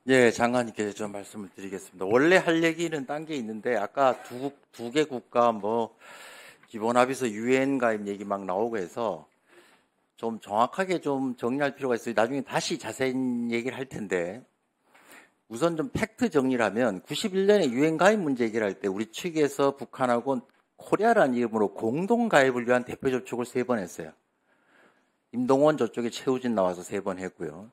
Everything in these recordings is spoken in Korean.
예, 장관님께 좀 말씀을 드리겠습니다. 원래 할 얘기는 딴 게 있는데 아까 두 개 국가 뭐 기본 합의서 유엔 가입 얘기 막 나오고 해서 좀 정확하게 좀 정리할 필요가 있어요. 나중에 다시 자세한 얘기를 할 텐데 우선 좀 팩트 정리를 하면 91년에 유엔 가입 문제 얘기를 할 때 우리 측에서 북한하고 코리아라는 이름으로 공동 가입을 위한 대표 접촉을 3번 했어요. 임동원 저쪽에 최우진 나와서 3번 했고요.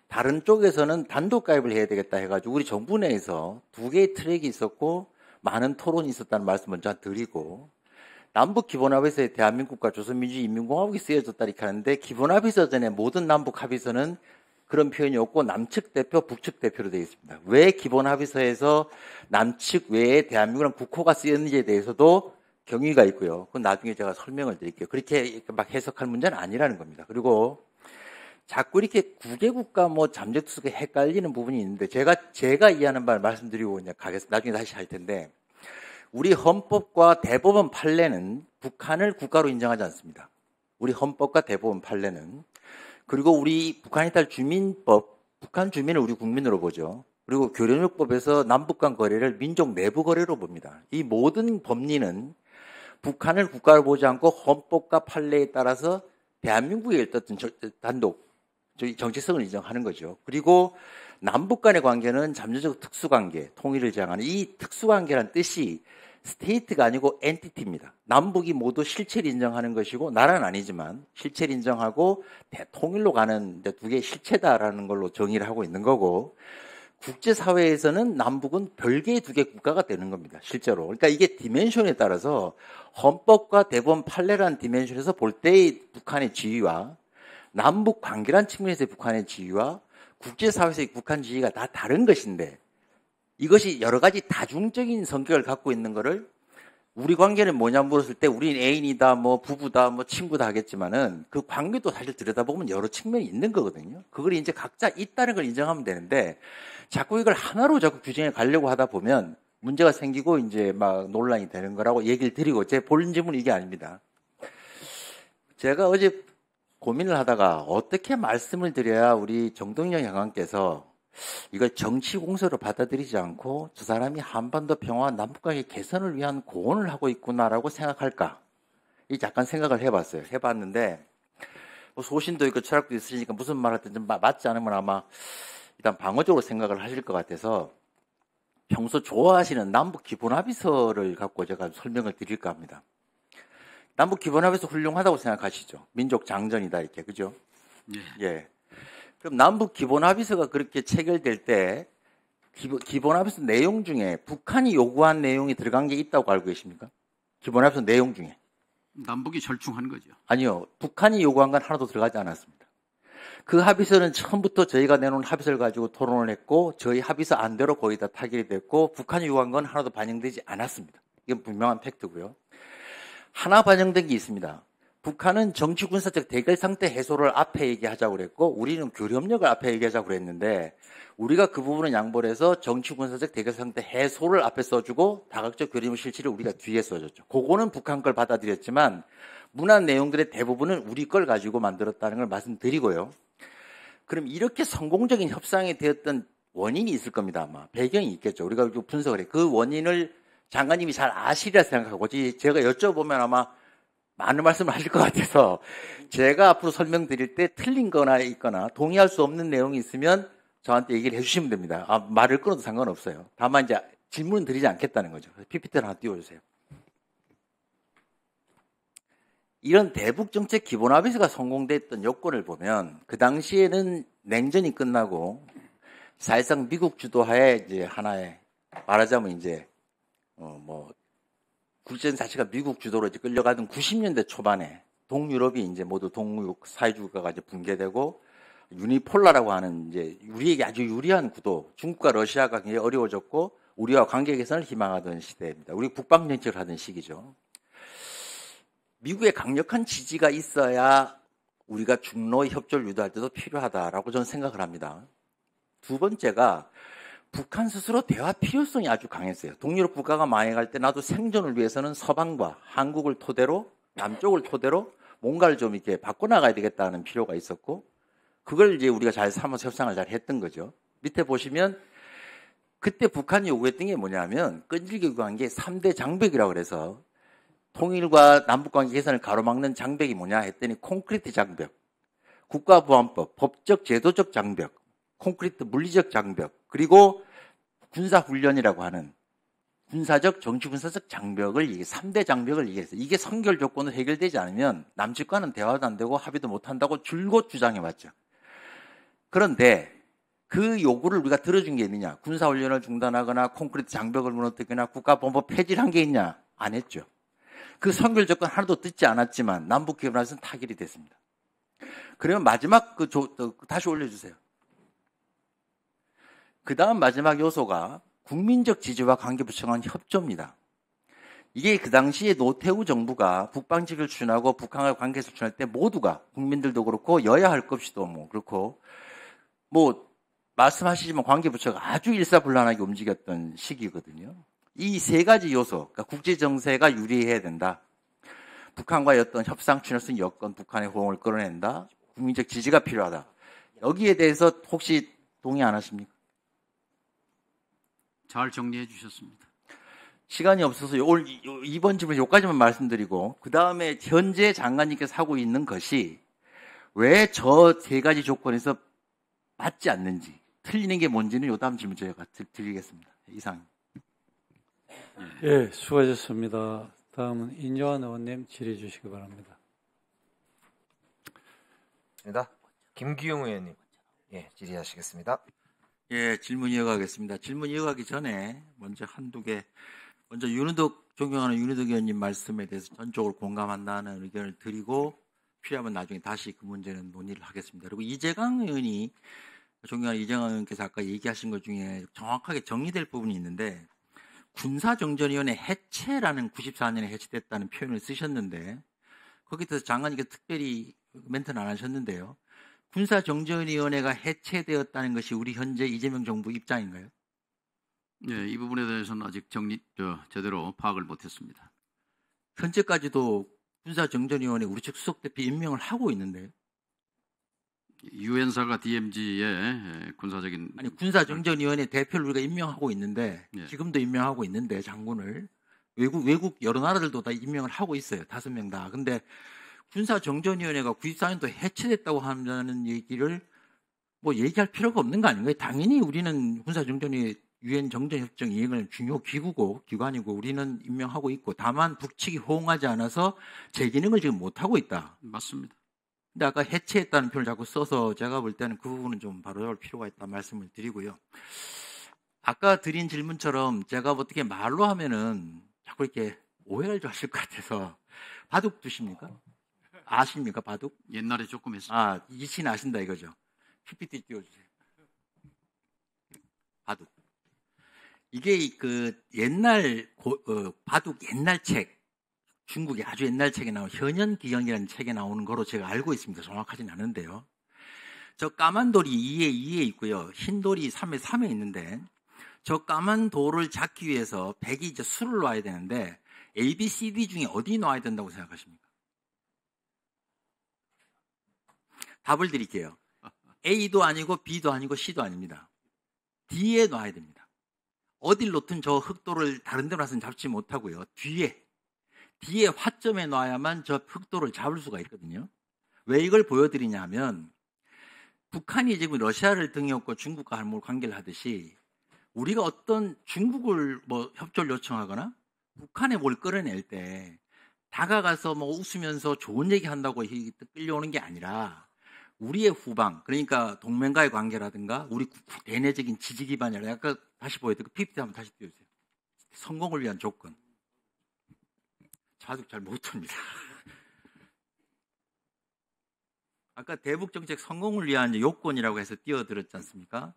다른 쪽에서는 단독 가입을 해야 되겠다 해가지고 우리 정부 내에서 2개의 트랙이 있었고 많은 토론이 있었다는 말씀 먼저 드리고, 남북 기본합의서에 대한민국과 조선민주인민공화국이 쓰여졌다 이렇게 하는데 기본합의서 전에 모든 남북 합의서는 그런 표현이 없고 남측 대표, 북측 대표로 되어 있습니다. 왜 기본합의서에서 남측 외에 대한민국이랑 국호가 쓰였는지에 대해서도 경위가 있고요. 그건 나중에 제가 설명을 드릴게요. 그렇게 막 해석할 문제는 아니라는 겁니다. 그리고 자꾸 이렇게 국외국가 뭐 잠재투숙에 헷갈리는 부분이 있는데 제가 이해하는 바를 말씀드리고 그냥 가겠습니다. 나중에 다시 할 텐데 우리 헌법과 대법원 판례는 북한을 국가로 인정하지 않습니다. 우리 헌법과 대법원 판례는. 그리고 우리 북한에 따른 주민법, 북한 주민을 우리 국민으로 보죠. 그리고 교련역법에서 남북 간 거래를 민족 내부 거래로 봅니다. 이 모든 법리는 북한을 국가로 보지 않고 헌법과 판례에 따라서 대한민국의 어떤 단독 정체성을 인정하는 거죠. 그리고 남북 간의 관계는 잠재적 특수관계, 통일을 지향하는 이 특수관계란 뜻이 스테이트가 아니고 엔티티입니다. 남북이 모두 실체를 인정하는 것이고 나라는 아니지만 실체를 인정하고 통일로 가는 2개의 실체다라는 걸로 정의를 하고 있는 거고, 국제사회에서는 남북은 별개의 2개 국가가 되는 겁니다. 실제로. 그러니까 이게 디멘션에 따라서 헌법과 대법원 판례라는 디멘션에서 볼 때의 북한의 지위와 남북 관계란 측면에서의 북한의 지위와 국제사회에서의 북한 지위가 다 다른 것인데, 이것이 여러 가지 다중적인 성격을 갖고 있는 것을 우리 관계는 뭐냐 물었을 때 우리는 애인이다, 뭐 부부다, 뭐 친구다 하겠지만은 그 관계도 사실 들여다보면 여러 측면이 있는 거거든요. 그걸 이제 각자 있다는 걸 인정하면 되는데 자꾸 이걸 하나로 자꾸 규정해 가려고 하다 보면 문제가 생기고 이제 막 논란이 되는 거라고 얘기를 드리고, 제 본 질문은 이게 아닙니다. 제가 어제 고민을 하다가 어떻게 말씀을 드려야 우리 정동영 장관께서 이걸 정치 공세로 받아들이지 않고 저 사람이 한반도 평화 남북관계 개선을 위한 고언을 하고 있구나라고 생각할까? 이 잠깐 생각을 해봤어요. 해봤는데 뭐 소신도 있고 철학도 있으시니까 무슨 말 할 때 좀 맞지 않으면 아마 일단 방어적으로 생각을 하실 것 같아서 평소 좋아하시는 남북 기본합의서를 갖고 제가 설명을 드릴까 합니다. 남북 기본합의서 훌륭하다고 생각하시죠? 민족 장전이다 이렇게, 그죠? 예. 그럼 남북 기본합의서가 그렇게 체결될 때 기본합의서 내용 중에 북한이 요구한 내용이 들어간 게 있다고 알고 계십니까? 기본합의서 내용 중에. 남북이 절충한 거죠. 아니요. 북한이 요구한 건 하나도 들어가지 않았습니다. 그 합의서는 처음부터 저희가 내놓은 합의서를 가지고 토론을 했고 저희 합의서 안대로 거의 다 타결이 됐고 북한이 요구한 건 하나도 반영되지 않았습니다. 이건 분명한 팩트고요. 하나 반영된 게 있습니다. 북한은 정치군사적 대결 상태 해소를 앞에 얘기하자고 그랬고 우리는 교류협력을 앞에 얘기하자고 그랬는데 우리가 그 부분은 양보를 해서 정치군사적 대결 상태 해소를 앞에 써주고 다각적 교류협력 실체를 우리가 뒤에 써줬죠. 그거는 북한 걸 받아들였지만 문안 내용들의 대부분은 우리 걸 가지고 만들었다는 걸 말씀드리고요. 그럼 이렇게 성공적인 협상이 되었던 원인이 있을 겁니다. 아마 배경이 있겠죠. 우리가 분석을 해요. 그 원인을 장관님이 잘 아시리라 생각하고 제가 여쭤보면 아마 많은 말씀을 하실 것 같아서 제가 앞으로 설명드릴 때 틀린 거나 있거나 동의할 수 없는 내용이 있으면 저한테 얘기를 해주시면 됩니다. 말을 끊어도 상관없어요. 다만 이제 질문은 드리지 않겠다는 거죠. PPT를 하나 띄워주세요. 이런 대북정책 기본합의서가 성공됐던 요건을 보면 그 당시에는 냉전이 끝나고 사실상 미국 주도하에 이제 하나의 말하자면 이제 국제전 자체가 미국 주도로 이제 끌려가던 90년대 초반에 동유럽이 이제 모두 동육 사회주의가 이제 붕괴되고 유니폴라라고 하는 이제 우리에게 아주 유리한 구도, 중국과 러시아가 굉장히 어려워졌고 우리와 관계 개선을 희망하던 시대입니다. 우리 국방 정책을 하던 시기죠. 미국의 강력한 지지가 있어야 우리가 중로의 협조를 유도할 때도 필요하다라고 저는 생각을 합니다. 두 번째가 북한 스스로 대화 필요성이 아주 강했어요. 동유럽 국가가 망해갈 때 나도 생존을 위해서는 서방과 한국을 토대로 남쪽을 토대로 뭔가를 좀 이렇게 바꿔나가야 되겠다는 필요가 있었고 그걸 이제 우리가 잘 삼아서 협상을 잘 했던 거죠. 밑에 보시면 그때 북한이 요구했던 게 뭐냐면 끈질기게 요구한 게 3대 장벽이라고 그래서 통일과 남북관계 개선을 가로막는 장벽이 뭐냐 했더니 콘크리트 장벽, 국가보안법, 법적 제도적 장벽, 콘크리트 물리적 장벽, 그리고 군사훈련이라고 하는 군사적 정치군사적 장벽을 이게 3대 장벽을 얘기해서 이게 선결 조건으로 해결되지 않으면 남측과는 대화도 안 되고 합의도 못 한다고 줄곧 주장해 왔죠. 그런데 그 요구를 우리가 들어준 게 있느냐? 군사훈련을 중단하거나 콘크리트 장벽을 무너뜨리거나 국가보안법 폐지를 한 게 있냐? 안 했죠. 그 선결 조건 하나도 듣지 않았지만 남북기업에서는 타결이 됐습니다. 그러면 마지막 다시 올려주세요. 그 다음 마지막 요소가 국민적 지지와 관계부처간 협조입니다. 이게 그 당시에 노태우 정부가 북방직을 추진하고 북한과 관계에서 추진할 때 모두가 국민들도 그렇고 여야 할 것 없이도 뭐 그렇고 뭐 말씀하시지만 관계부처가 아주 일사불란하게 움직였던 시기거든요. 이 세 가지 요소, 그러니까 국제정세가 유리해야 된다. 북한과의 어떤 협상 추진할 수 있는 여건, 북한의 호응을 끌어낸다. 국민적 지지가 필요하다. 여기에 대해서 혹시 동의 안 하십니까? 잘 정리해 주셨습니다. 시간이 없어서 이번 질문 여기까지만 말씀드리고 그 다음에 현재 장관님께서 하고 있는 것이 왜 저 세 가지 조건에서 맞지 않는지 틀리는 게 뭔지는 요 다음 질문 제가 드리겠습니다. 이상. 예, 수고하셨습니다. 다음은 인요한 의원님 질의해 주시기 바랍니다. 김기용 의원님, 예, 질의하시겠습니다. 예, 질문 이어가겠습니다. 질문 이어가기 전에 먼저 한두 개, 먼저 존경하는 윤희덕 의원님 말씀에 대해서 전적으로 공감한다는 의견을 드리고 필요하면 나중에 다시 그 문제는 논의를 하겠습니다. 그리고 존경하는 이재강 의원께서 아까 얘기하신 것 중에 정확하게 정리될 부분이 있는데 군사정전위원회 해체라는 94년에 해체됐다는 표현을 쓰셨는데 거기에 대해서 장관님께서 특별히 멘트는 안 하셨는데요. 군사정전위원회가 해체되었다는 것이 우리 현재 이재명 정부 입장인가요? 네, 이 부분에 대해서는 아직 제대로 파악을 못했습니다. 현재까지도 군사정전위원회 우리 측 수석대표 임명을 하고 있는데요. 유엔사가 DMZ의 군사적인 군사정전위원회 대표를 우리가 임명하고 있는데 네. 지금도 임명하고 있는데 장군을 외국 여러 나라들도 다 임명을 하고 있어요. 5명 다. 근데 군사정전위원회가 94년도 해체됐다고 하는 얘기를 뭐 얘기할 필요가 없는 거 아닌가요? 당연히 우리는 군사정전위 유엔 정전협정 이행을 중요 기관이고 우리는 임명하고 있고 다만 북측이 호응하지 않아서 제 기능을 지금 못하고 있다. 맞습니다. 근데 아까 해체했다는 표현을 자꾸 써서 제가 볼 때는 그 부분은 좀 바로잡을 필요가 있다 말씀을 드리고요. 아까 드린 질문처럼 제가 어떻게 말로 하면은 자꾸 이렇게 오해를 좀 하실 것 같아서 바둑 두십니까? 아십니까 바둑? 옛날에 조금 했습니다. 아, 이신 아신다 이거죠. PPT 띄워주세요. 바둑. 이게 그 옛날 바둑 옛날 책, 중국의 아주 옛날 책에 나온 현현기경이라는 책에 나오는 거로 제가 알고 있습니다. 정확하진 않은데요. 저 까만 돌이 2에 있고요. 흰 돌이 3에 있는데 저 까만 돌을 잡기 위해서 백이 이제 수를 놔야 되는데 A, B, C, D 중에 어디 놔야 된다고 생각하십니까? 답을 드릴게요. A도 아니고 B도 아니고 C도 아닙니다. D에 놔야 됩니다. 어딜 놓든 저 흑돌을 다른 데로 놔서는 잡지 못하고요. 뒤에 화점에 놔야만 저 흑돌을 잡을 수가 있거든요. 왜 이걸 보여드리냐 하면 북한이 지금 러시아를 등에 업고 중국과 관계를 하듯이 우리가 어떤 중국을 뭐 협조를 요청하거나 북한에 뭘 끌어낼 때 다가가서 뭐 웃으면서 좋은 얘기 한다고 끌려오는 게 아니라 우리의 후방, 그러니까 동맹과의 관계라든가 우리 대내적인 지지 기반이라 아까 다시 보여드릴게요. PPT 한번 다시 띄워주세요. 성공을 위한 조건. 바둑 잘 못 둡니다. 아까 대북정책 성공을 위한 요건이라고 해서 띄워드렸지 않습니까?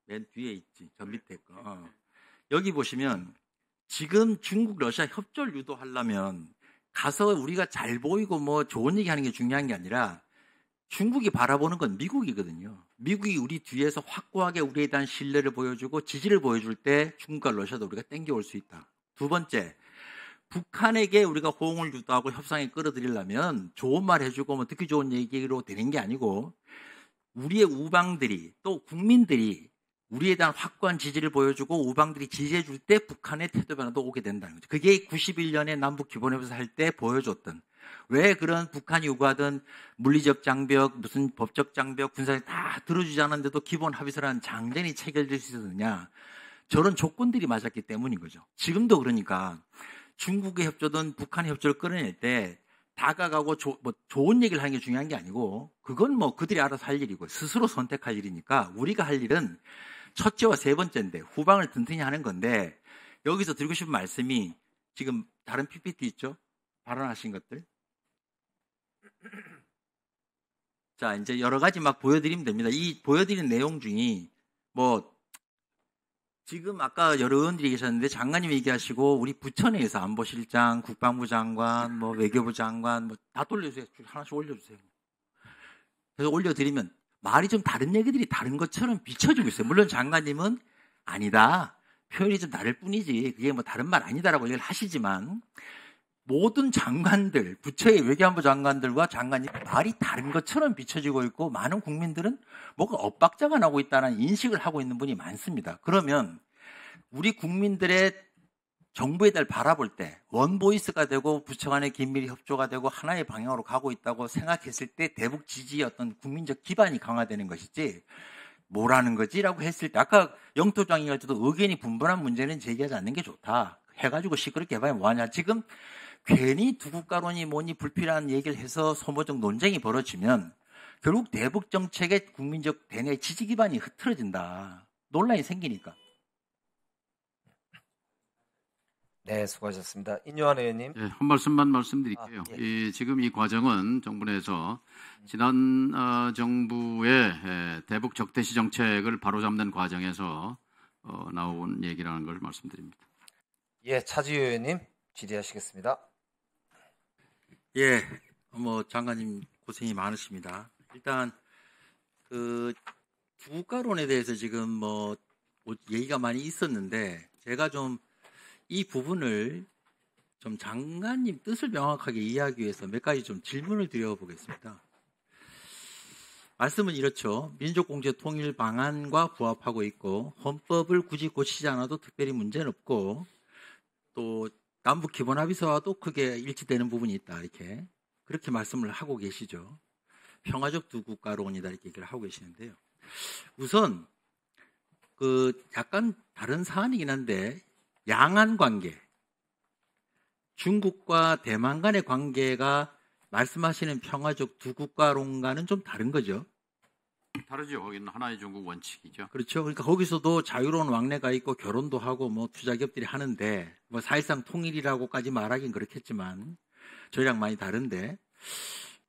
맨 뒤에 있지. 저 밑에 거. 여기 보시면 지금 중국, 러시아 협조를 유도하려면 가서 우리가 잘 보이고 뭐 좋은 얘기 하는 게 중요한 게 아니라 중국이 바라보는 건 미국이거든요. 미국이 우리 뒤에서 확고하게 우리에 대한 신뢰를 보여주고 지지를 보여줄 때 중국과 러시아도 우리가 땡겨올 수 있다. 두 번째, 북한에게 우리가 호응을 유도하고 협상에 끌어들이려면 좋은 말 해주고 뭐 듣기 좋은 얘기로 되는 게 아니고 우리의 우방들이 또 국민들이 우리에 대한 확고한 지지를 보여주고 우방들이 지지해 줄 때 북한의 태도 변화도 오게 된다는 거죠. 그게 91년에 남북 기본협의서 할 때 보여줬던, 왜 그런 북한이 요구하던 물리적 장벽, 무슨 법적 장벽, 군사력 다 들어주지 않았는데도 기본 합의서라는 장전이 체결될 수 있었느냐. 저런 조건들이 맞았기 때문인 거죠. 지금도 그러니까 중국의 협조든 북한의 협조를 끌어낼 때 다가가고 좋은 얘기를 하는 게 중요한 게 아니고, 그건 뭐 그들이 알아서 할 일이고 스스로 선택할 일이니까 우리가 할 일은 첫째와 세 번째인데 후방을 튼튼히 하는 건데, 여기서 드리고 싶은 말씀이 지금 다른 PPT 있죠? 발언하신 것들. 자, 이제 여러 가지 막 보여드리면 됩니다. 이 보여드리는 내용 중에 뭐 지금 아까 여러 의원들이 계셨는데 장관님 얘기하시고 우리 부처 내에서 안보실장, 국방부 장관, 뭐 외교부 장관 뭐 다 돌려주세요. 하나씩 올려주세요. 그래서 올려드리면 말이 좀 다른 얘기들이 다른 것처럼 비춰지고 있어요. 물론 장관님은 아니다, 표현이 좀 다를 뿐이지 그게 뭐 다른 말 아니다라고 얘기를 하시지만, 모든 장관들, 부처의 외교안보 장관들과 장관님 말이 다른 것처럼 비춰지고 있고, 많은 국민들은 뭔가 엇박자가 나고 있다는 인식을 하고 있는 분이 많습니다. 그러면 우리 국민들의 정부에 대해 바라볼 때 원보이스가 되고 부처 간의 긴밀히 협조가 되고 하나의 방향으로 가고 있다고 생각했을 때 대북 지지의 어떤 국민적 기반이 강화되는 것이지, 뭐라는 거지라고 했을 때, 아까 영토장이 할 때도 의견이 분분한 문제는 제기하지 않는 게 좋다 해가지고 시끄럽게 해봐야 뭐하냐. 지금 괜히 두 국가론이 뭐니 불필요한 얘기를 해서 소모적 논쟁이 벌어지면 결국 대북 정책의 국민적 대내 지지 기반이 흐트러진다, 논란이 생기니까. 네, 수고하셨습니다. 인요한 의원님. 네, 한 말씀만 말씀드릴게요. 지금 이 과정은 정부 내에서 지난 정부의 대북 적대시 정책을 바로잡는 과정에서 나온 얘기라는 걸 말씀드립니다. 예, 차지우 의원님 질의하시겠습니다. 예, 뭐 장관님 고생이 많으십니다. 일단 그 두국가론에 대해서 지금 뭐 얘기가 많이 있었는데, 제가 좀 이 부분을 좀 장관님 뜻을 명확하게 이해하기 위해서 몇 가지 좀 질문을 드려보겠습니다. 말씀은 이렇죠. 민족공제 통일 방안과 부합하고 있고 헌법을 굳이 고치지 않아도 특별히 문제는 없고, 또 남북 기본 합의서와도 크게 일치되는 부분이 있다, 이렇게 그렇게 말씀을 하고 계시죠. 평화적 두 국가론이다 이렇게 얘기를 하고 계시는데요. 우선 그 약간 다른 사안이긴 한데, 양안 관계, 중국과 대만 간의 관계가 말씀하시는 평화적 두 국가론과는 좀 다른 거죠. 다르죠. 거기는 하나의 중국 원칙이죠. 그렇죠. 그러니까 거기서도 자유로운 왕래가 있고 결혼도 하고 뭐 투자기업들이 하는데, 뭐 사실상 통일이라고까지 말하긴 그렇겠지만 저희랑 많이 다른데,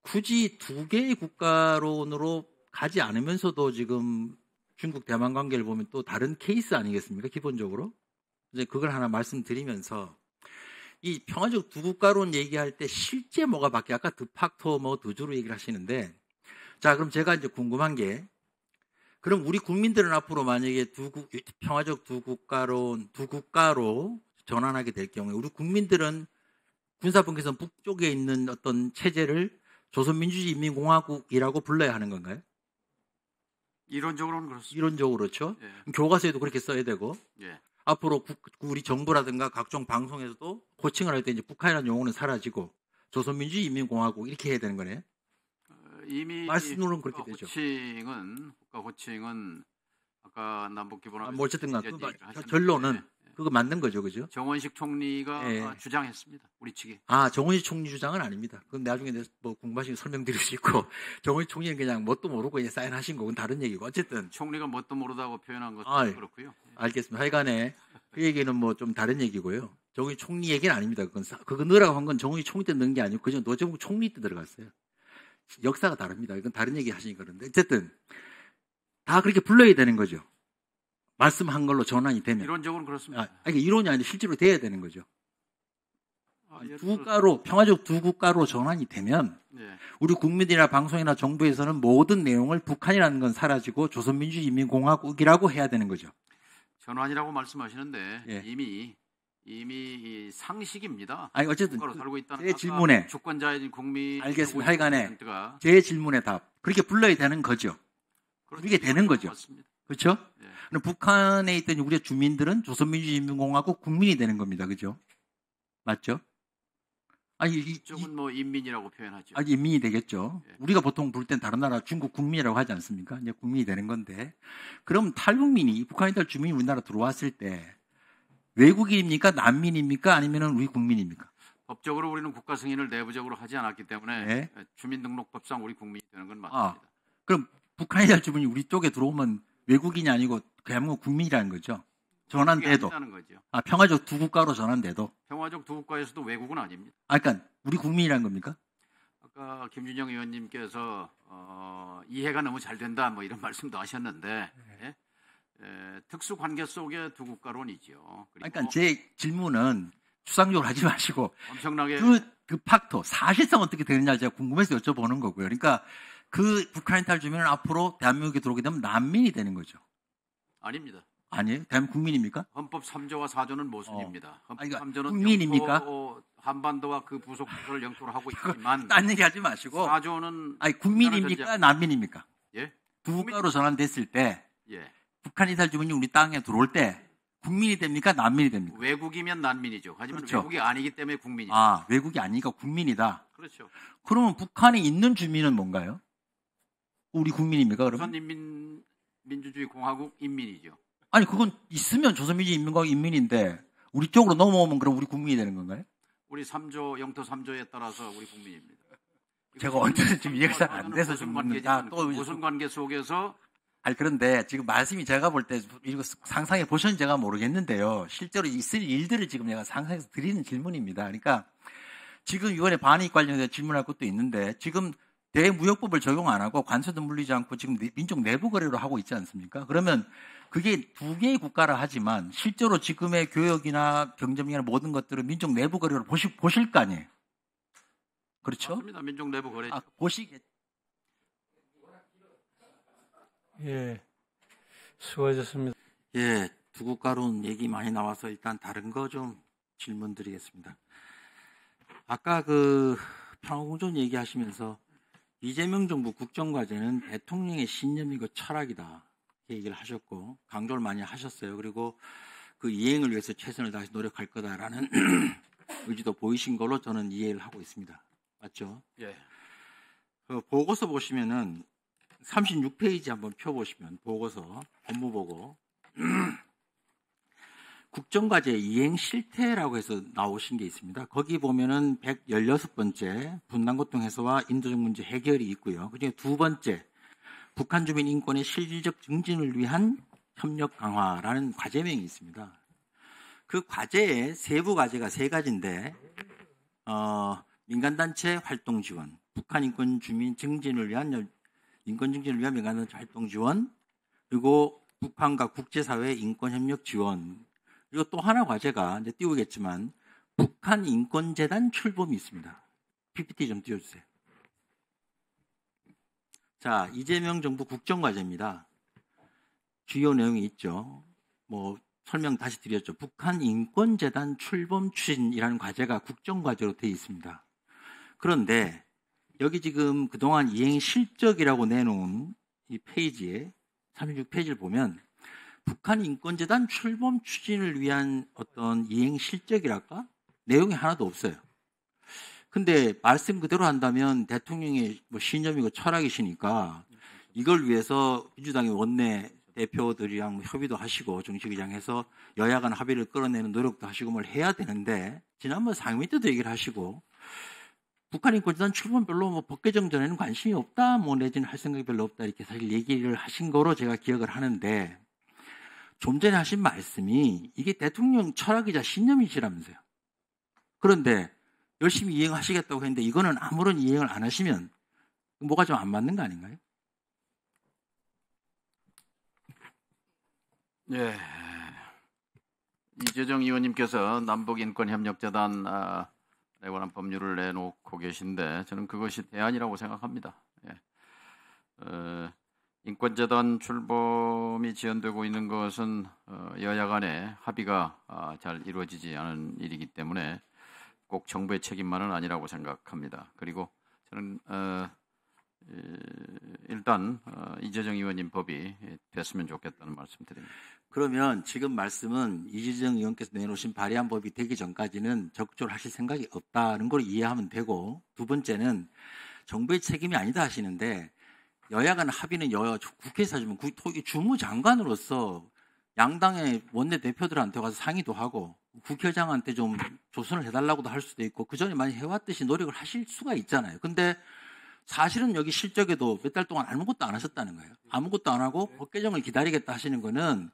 굳이 두 개의 국가론으로 가지 않으면서도 지금 중국 대만 관계를 보면 또 다른 케이스 아니겠습니까? 기본적으로. 이제 그걸 하나 말씀드리면서, 이 평화적 두 국가론 얘기할 때 실제 뭐가 바뀌어? 아까 드팍토 뭐 드주로 얘기를 하시는데, 자, 그럼 제가 이제 궁금한 게, 그럼 우리 국민들은 앞으로 만약에 평화적 두 국가로 전환하게 될 경우에 우리 국민들은 군사분계선 북쪽에 있는 어떤 체제를 조선민주주의인민공화국이라고 불러야 하는 건가요? 이론적으로는 그렇습니다. 이론적으로 그렇죠. 예. 교과서에도 그렇게 써야 되고, 예. 앞으로 우리 정부라든가 각종 방송에서도 호칭을 할 때 이제 북한이라는 용어는 사라지고 조선민주주의인민공화국 이렇게 해야 되는 거네요. 이미 말씀으로는 그렇게 되죠. 국가 호칭은 아까 남북 기본합의서 뭐 어쨌든 결론은 그거 맞는 거죠, 그죠? 정원식 총리가 주장했습니다. 우리 측이. 정원식 총리 주장은 아닙니다. 그럼 나중에 뭐 궁금하시면 설명드릴 수 있고, 정원식 총리는 그냥 뭣도 모르고 그냥 사인하신 거건 다른 얘기고, 어쨌든 총리가 뭣도 모르다고 표현한 것도 그렇고요. 알겠습니다. 하여간에 그 얘기는 뭐 좀 다른 얘기고요. 정원식 총리 얘기는 아닙니다. 그거 넣으라고 한 건 정원식 총리 때 넣은 게 아니고 그전 노정국 총리 때 들어갔어요. 역사가 다릅니다. 이건 다른 얘기 하시니까 그런데, 어쨌든 다 그렇게 불러야 되는 거죠. 말씀한 걸로 전환이 되면. 이론적으로는 그렇습니다. 이게 이론이 아닌데 실제로 돼야 되는 거죠. 평화적 두 국가로 전환이 되면 우리 국민이나 방송이나 정부에서는 모든 내용을 북한이라는 건 사라지고 조선민주주의인민공화국이라고 해야 되는 거죠. 전환이라고 말씀하시는데 이미 이 상식입니다. 어쨌든 살고 있다는 제 질문에 주권자인 국민. 알겠습니다. 하여간에 제 질문에 답. 그렇게 불러야 되는 거죠. 누리게 되는 거죠. 맞습니다. 그렇죠? 예. 그럼 북한에 있던 우리의 주민들은 조선민주주의인민공화국 국민이 되는 겁니다. 그죠? 맞죠? 아니, 이쪽은 뭐 인민이라고 표현하죠. 인민이 되겠죠. 예. 우리가 보통 부를 땐 다른 나라 중국 국민이라고 하지 않습니까? 이제 국민이 되는 건데. 그럼 탈북민이, 북한에 있던 주민이 우리나라 들어왔을 때 외국인입니까? 난민입니까? 아니면 우리 국민입니까? 법적으로 우리는 국가 승인을 내부적으로 하지 않았기 때문에 네. 주민등록법상 우리 국민이 되는 건 아, 맞습니다. 그럼 북한에 있던 주민이 우리 쪽에 들어오면 외국인이 아니고 대한민국 국민이라는 거죠. 전환돼도. 아니라는 거죠. 평화적 두 국가로 전환돼도. 평화적 두 국가에서도 외국은 아닙니다. 그러니까 우리 국민이라는 겁니까? 아까 김준영 의원님께서 이해가 너무 잘 된다 뭐 이런 말씀도 하셨는데 예? 특수 관계 속의 두 국가론이죠. 그러니까 제 질문은 추상적으로 하지 마시고 엄청나게 그 팍토 사실상 어떻게 되느냐 제가 궁금해서 여쭤보는 거고요. 그러니까 그 북한인 탈주민은 앞으로 대한민국에 들어오게 되면 난민이 되는 거죠. 아닙니다. 아니에요? 대한민국 국민입니까? 헌법 3조와 4조는 모순입니다. 헌법 그러니까 3조는 국민입니까? 한반도와 그 부속국을 영토로 하고 있지만 딴 얘기 하지 마시고 4조는 국민입니까? 난민입니까? 예? 두 국가로 전환됐을 때 예. 북한인 탈주민이 우리 땅에 들어올 때 국민이 됩니까? 난민이 됩니까? 외국이면 난민이죠. 하지만 그렇죠. 외국이 아니기 때문에 국민이죠. 외국이 아니니까 국민이다. 그렇죠. 그러면 북한에 있는 주민은 뭔가요? 우리 국민입니까? 그러면? 조선인민민주주의 공화국 인민이죠. 아니 그건 있으면 조선민주주의인민공화국 인민인데 우리 쪽으로 넘어오면 그럼 우리 국민이 되는 건가요? 우리 3조 영토 3조에 따라서 우리 국민입니다. 제가 언제든 지금 이해가 잘 안 돼서 좀 묻는다. 무슨 관계 속에서 그런데 지금 말씀이 제가 볼 때 이거 상상해 보셨는지 제가 모르겠는데요. 실제로 있을 일들을 지금 내가 상상해서 드리는 질문입니다. 그러니까 지금 이번에 반입 관련해서 질문할 것도 있는데 지금 대무역법을 적용 안 하고 관세도 물리지 않고 지금 민족 내부 거래로 하고 있지 않습니까? 그러면 그게 두 개의 국가라 하지만 실제로 지금의 교역이나 경제이나 모든 것들은 민족 내부 거래로 보실 거 아니에요. 그렇죠? 맞습니다. 민족 내부 거래. 보시겠. 예, 수고하셨습니다. 예, 두 국가론 얘기 많이 나와서 일단 다른 거 좀 질문 드리겠습니다. 아까 그 평화공존 얘기하시면서 이재명 정부 국정과제는 대통령의 신념이고 철학이다. 이렇게 얘기를 하셨고 강조를 많이 하셨어요. 그리고 그 이행을 위해서 최선을 다해서 노력할 거다라는 의지도 보이신 걸로 저는 이해를 하고 있습니다. 맞죠? 예. 그 보고서 보시면은 36페이지 한번 펴보시면 보고서 업무보고 국정과제 이행 실태라고 해서 나오신 게 있습니다. 거기 보면은 116번째 분단고통 해소와 인도적 문제 해결이 있고요. 그중에 두 번째 북한 주민 인권의 실질적 증진을 위한 협력 강화라는 과제명이 있습니다. 그 과제의 세부 과제가 세 가지인데 민간단체 활동 지원, 북한 인권 주민 증진을 위한 인권 증진을 위한 민간단체 활동 지원, 그리고 북한과 국제사회 인권협력 지원, 그리고 또 하나 과제가 이제 띄우겠지만 북한 인권재단 출범이 있습니다. PPT 좀 띄워주세요. 자, 이재명 정부 국정과제입니다. 주요 내용이 있죠. 뭐 설명 다시 드렸죠. 북한 인권재단 출범 추진이라는 과제가 국정과제로 되어 있습니다. 그런데 여기 지금 그동안 이행 실적이라고 내놓은 이 페이지에 36페이지를 보면 북한 인권재단 출범 추진을 위한 어떤 이행 실적이랄까? 내용이 하나도 없어요. 근데 말씀 그대로 한다면 대통령의 뭐 신념이고 철학이시니까 이걸 위해서 민주당의 원내 대표들이랑 뭐 협의도 하시고 정식의장해서 여야 간 합의를 끌어내는 노력도 하시고 뭘 해야 되는데 지난번 상임위 때도 얘기를 하시고 북한 인권재단 출범 별로 뭐 법 개정 전에는 관심이 없다 뭐 내지는 할 생각이 별로 없다 이렇게 사실 얘기를 하신 거로 제가 기억을 하는데 좀 전에 하신 말씀이 이게 대통령 철학이자 신념이시라면서요. 그런데 열심히 이행하시겠다고 했는데 이거는 아무런 이행을 안 하시면 뭐가 좀 안 맞는 거 아닌가요? 예. 이재정 의원님께서 남북인권협력재단에 관한 법률을 내놓고 계신데 저는 그것이 대안이라고 생각합니다. 예. 인권재단 출범이 지연되고 있는 것은 여야 간의 합의가 잘 이루어지지 않은 일이기 때문에 꼭 정부의 책임만은 아니라고 생각합니다. 그리고 저는 일단 이재정 의원님 법이 됐으면 좋겠다는 말씀드립니다. 그러면 지금 말씀은 이재정 의원께서 내놓으신 발의한 법이 되기 전까지는 적극적으로 하실 생각이 없다는 걸 이해하면 되고, 두 번째는 정부의 책임이 아니다 하시는데, 여야 간 합의는 국회에서 하지만 주무장관으로서 양당의 원내대표들한테 가서 상의도 하고 국회의장한테 좀 조선을 해달라고도 할 수도 있고, 그전에 많이 해왔듯이 노력을 하실 수가 있잖아요. 근데 사실은 여기 실적에도 몇 달 동안 아무것도 안 하셨다는 거예요. 아무것도 안 하고 법 개정을 기다리겠다 하시는 거는,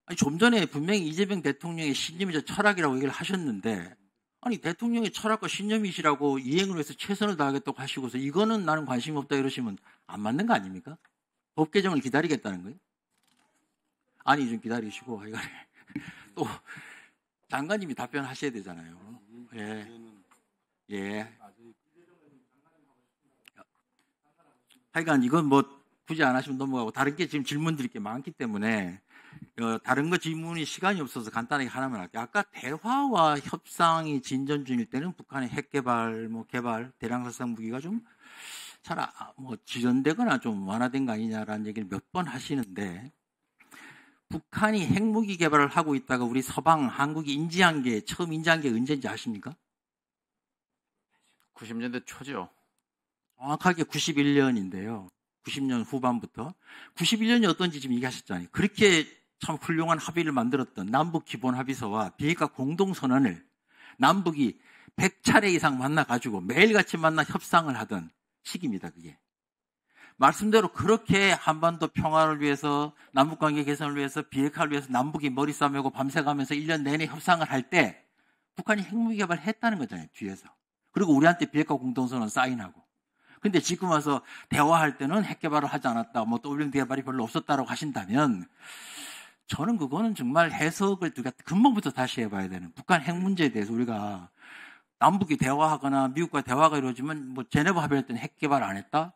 아니, 좀 전에 분명히 이재명 대통령의 신념이자 철학이라고 얘기를 하셨는데, 아니, 대통령의 철학과 신념이시라고 이행을 위해서 최선을 다하겠다고 하시고서 이거는 나는 관심이 없다 이러시면 안 맞는 거 아닙니까? 법 개정을 기다리겠다는 거예요? 아니, 좀 기다리시고, 이거 또 장관님이 답변하셔야 되잖아요. 예. 하여간 이건 뭐 굳이 안 하시면 넘어가고, 다른 게 지금 질문 드릴 게 많기 때문에 다른 거 질문이 시간이 없어서 간단하게 하나만 할게요. 아까 대화와 협상이 진전 중일 때는 북한의 핵 개발, 개발, 대량살상 무기가 좀 잘 지연되거나 좀 완화된 거 아니냐라는 얘기를 몇 번 하시는데, 북한이 핵무기 개발을 하고 있다가 우리 서방, 한국이 처음 인지한 게 언제인지 아십니까? 90년대 초죠. 정확하게 91년인데요. 90년 후반부터. 91년이 어떤지 지금 얘기하셨잖아요. 그렇게 참 훌륭한 합의를 만들었던 남북기본합의서와 비핵화 공동선언을 남북이 100차례 이상 만나가지고 매일같이 만나 협상을 하던 시기입니다, 그게. 말씀대로 그렇게 한반도 평화를 위해서, 남북관계 개선을 위해서, 비핵화를 위해서 남북이 머리 싸매고 밤새 가면서 1년 내내 협상을 할 때 북한이 핵무기 개발을 했다는 거잖아요, 뒤에서. 그리고 우리한테 비핵화 공동선언 사인하고. 근데 지금 와서 대화할 때는 핵 개발을 하지 않았다, 떠올린 개발이 별로 없었다라고 하신다면, 저는 그거는 정말 해석을 근본부터 다시 해봐야 되는, 북한 핵 문제에 대해서 우리가 남북이 대화하거나 미국과 대화가 이루어지면 제네바 합의할 때는 핵 개발 안 했다?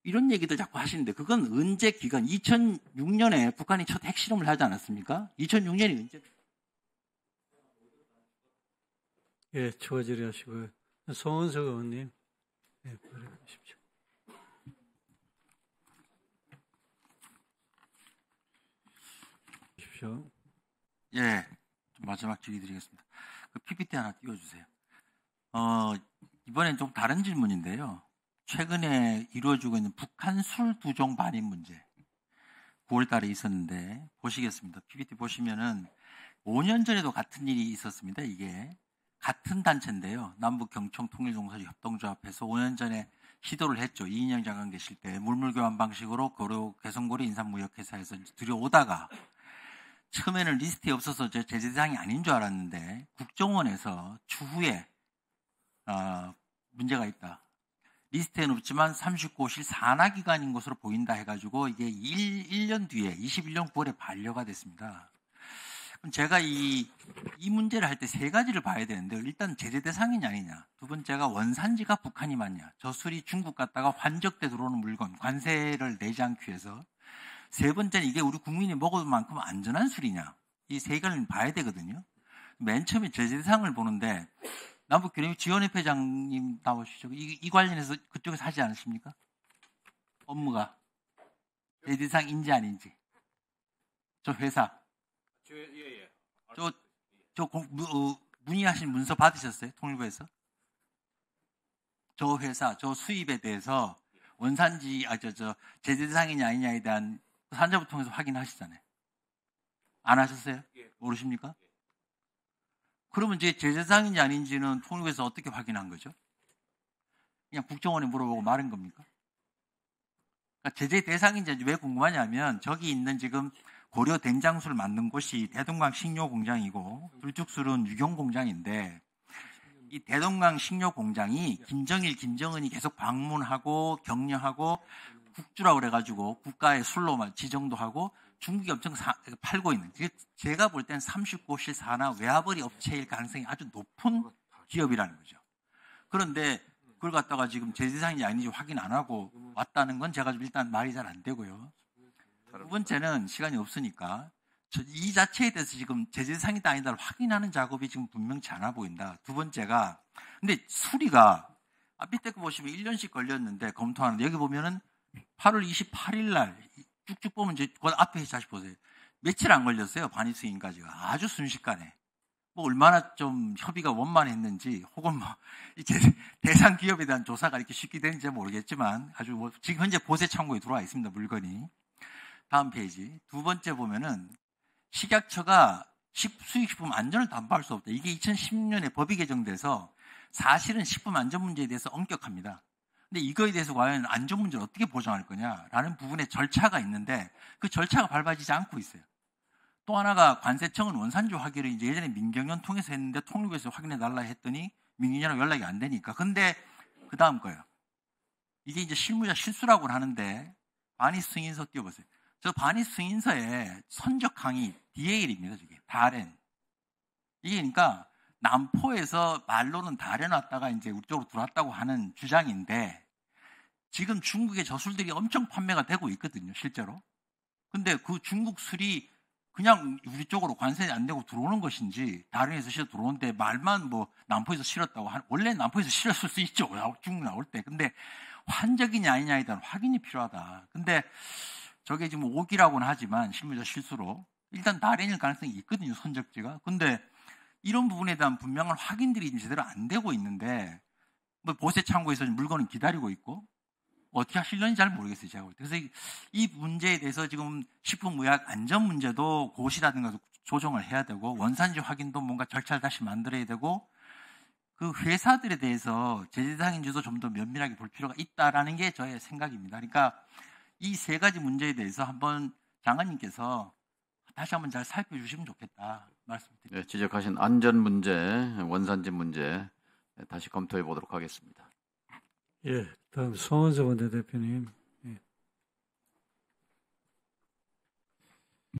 이런 얘기들 자꾸 하시는데, 그건 언제 기간, 2006년에 북한이 첫 핵실험을 하지 않았습니까? 2006년이 언제? 예, 추가 질의하시고요. 송은석 의원님, 예, 발언하십시오. 예, 마지막 질의 드리겠습니다. 그 PPT 하나 띄워주세요. 이번엔 좀 다른 질문인데요. 최근에 이루어지고 있는 북한 술 두종 반입 문제. 9월 달에 있었는데, 보시겠습니다. PPT 보시면은 5년 전에도 같은 일이 있었습니다. 이게 같은 단체인데요. 남북경청통일종사주 협동조합에서 5년 전에 시도를 했죠. 이인영 장관 계실 때 물물교환 방식으로 개성고려 인삼무역회사에서 들여오다가, 처음에는 리스트에 없어서 제재 대상이 아닌 줄 알았는데 국정원에서 추후에 문제가 있다, 리스트에는 없지만 39호실 산하기관인 것으로 보인다 해가지고 이게 1년 뒤에 21년 9월에 반려가 됐습니다. 그럼 제가 이 문제를 할 때 세 가지를 봐야 되는데, 일단 제재 대상이냐 아니냐, 두 번째가 원산지가 북한이 맞냐, 저 술이 중국 갔다가 환적돼 들어오는 물건 관세를 내지 않기 위해서, 세 번째는 이게 우리 국민이 먹을 만큼 안전한 술이냐, 이 세 가지를 봐야 되거든요. 맨 처음에 제재 대상을 보는데, 남북교류지원협회장님 나오시죠. 이 관련해서 그쪽에서 하지 않으십니까? 업무가 제재 대상인지 아닌지. 저 회사. 문의하신 문서 받으셨어요? 통일부에서? 저 회사, 저 수입에 대해서 원산지, 제재 대상이냐 아니냐에 대한 산자부 통해서 확인하시잖아요. 안 하셨어요? 모르십니까? 그러면 이제 제재 대상인지 아닌지는 통일부에서 어떻게 확인한 거죠? 그냥 국정원에 물어보고 마른 겁니까? 그러니까 제재 대상인지 왜 궁금하냐면, 저기 있는 지금 고려 된장술 만든 곳이 대동강 식료 공장이고 불죽술은 유경 공장인데, 이 대동강 식료 공장이 김정일, 김정은이 계속 방문하고 격려하고 국주라고 그래가지고 국가의 술로 지정도 하고 중국이 엄청 팔고 있는, 제가 볼 때는 39호실 산하 외화벌이 업체일 가능성이 아주 높은 기업이라는 거죠. 그런데 그걸 갖다가 지금 제재 대상인지 아닌지 확인 안 하고 왔다는 건 제가 일단 말이 잘 안 되고요. 두 번째는 시간이 없으니까 이 자체에 대해서 지금 제재 대상이다 아니다를 확인하는 작업이 지금 분명치 않아 보인다. 두 번째가, 근데 수리가 밑에 거 보시면 1년씩 걸렸는데 검토하는데 여기 보면은 8월 28일 날 쭉쭉 보면 이제 그 앞에 다시 보세요. 며칠 안 걸렸어요. 반입 승인까지가. 아주 순식간에. 뭐 얼마나 좀 협의가 원만했는지 혹은 뭐 이렇게 대상 기업에 대한 조사가 이렇게 쉽게 되는지 모르겠지만 아주 뭐 지금 현재 보세 창고에 들어와 있습니다. 물건이. 다음 페이지. 두 번째 보면은 식약처가 수익식품 안전을 담보할 수 없다. 이게 2010년에 법이 개정돼서 사실은 식품 안전 문제에 대해서 엄격합니다. 근데 이거에 대해서 과연 안전 문제를 어떻게 보장할 거냐라는 부분에 절차가 있는데 그 절차가 밟아지지 않고 있어요. 또 하나가 관세청은 원산지 확인을 이제 예전에 민경련 통해서 했는데 통일부에서 확인해 달라 했더니 민경련하고 연락이 안 되니까. 근데 그 다음 거예요. 이게 이제 실무자 실수라고 하는데 반입 승인서 띄워보세요. 저 반입 승인서에 선적 항의 DAL입니다. 저게 다렌. 이게 그러니까 남포에서 말로는 다렌 왔다가 이제 우리 쪽으로 들어왔다고 하는 주장인데 지금 중국의 저술들이 엄청 판매가 되고 있거든요. 실제로. 근데 그 중국 술이 그냥 우리 쪽으로 관세 안 내고 들어오는 것인지 다른에서 실어 들어오는데 말만 뭐 남포에서 실었다고 원래 남포에서 실었을 수 있죠. 중국 나올 때. 근데 환적이냐 아니냐에 대한 확인이 필요하다. 근데 저게 지금 오기라고는 하지만 실무자 실수로 일단 다른일 가능성이 있거든요. 선적지가. 근데 이런 부분에 대한 분명한 확인들이 제대로 안 되고 있는데 뭐 보세 창고에서 물건은 기다리고 있고 어떻게 하실런지 잘 모르겠어요. 제가 볼 때. 그래서 이 문제에 대해서 지금 식품의약 안전 문제도 고시라든가 조정을 해야 되고 원산지 확인도 뭔가 절차를 다시 만들어야 되고 그 회사들에 대해서 제재 대상인지도 좀 더 면밀하게 볼 필요가 있다라는 게 저의 생각입니다. 그러니까 이 세 가지 문제에 대해서 한번 장관님께서 다시 한번 잘 살펴주시면 좋겠다 말씀드립니다. 네, 지적하신 안전 문제, 원산지 문제 다시 검토해 보도록 하겠습니다. 예, 다음 송원석 원내대표님.